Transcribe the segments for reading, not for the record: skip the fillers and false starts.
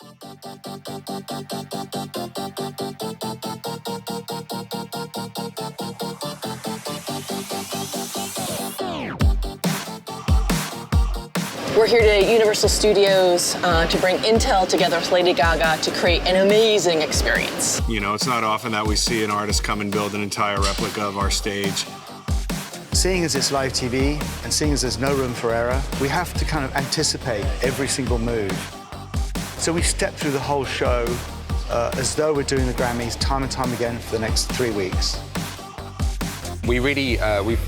We're here today at Universal Studios to bring Intel together with Lady Gaga to create an amazing experience. You know, it's not often that we see an artist come and build an entire replica of our stage. Seeing as it's live TV and seeing as there's no room for error, we have to kind of anticipate every single move. So we step through the whole show as though we're doing the Grammys time and time again for the next 3 weeks. We've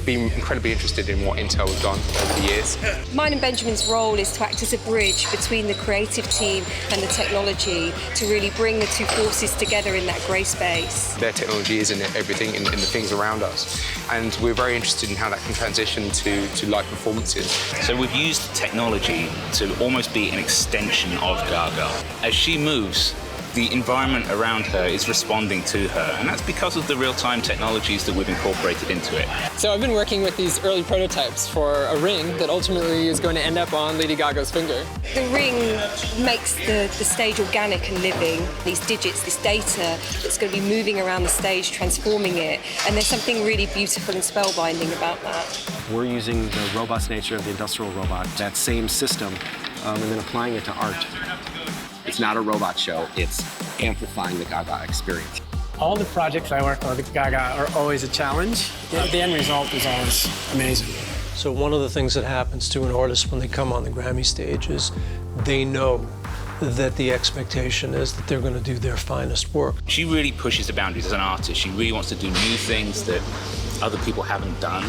been incredibly interested in what Intel has done over the years. Mine and Benjamin's role is to act as a bridge between the creative team and the technology to really bring the two forces together in that grey space. Their technology is in everything, in the things around us. And we're very interested in how that can transition to live performances. So we've used technology to almost be an extension of Gaga. As she moves, the environment around her is responding to her, and that's because of the real-time technologies that we've incorporated into it. So I've been working with these early prototypes for a ring that ultimately is going to end up on Lady Gaga's finger. The ring makes the stage organic and living. These digits, this data that's going to be moving around the stage, transforming it, and there's something really beautiful and spellbinding about that. We're using the robust nature of the industrial robot, that same system, and then applying it to art. It's not a robot show, it's amplifying the Gaga experience. All the projects I work on with Gaga are always a challenge. The end result is always amazing. So one of the things that happens to an artist when they come on the Grammy stage is they know that the expectation is that they're going to do their finest work. She really pushes the boundaries as an artist. She really wants to do new things that other people haven't done.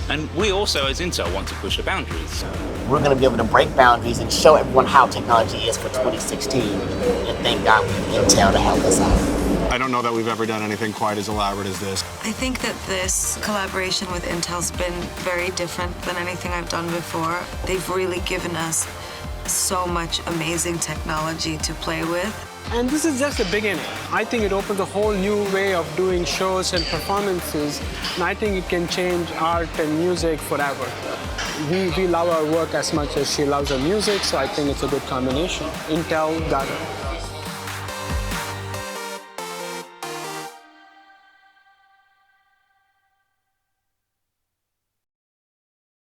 And we also, as Intel, want to push the boundaries. We're going to be able to break boundaries and show everyone how technology is for 2016. And thank God we have Intel to help us out. I don't know that we've ever done anything quite as elaborate as this. I think that this collaboration with Intel's been very different than anything I've done before. They've really given us so much amazing technology to play with. And this is just the beginning. I think it opens a whole new way of doing shows and performances, and I think it can change art and music forever. We love our work as much as she loves her music, so I think it's a good combination. Intel, Gaga.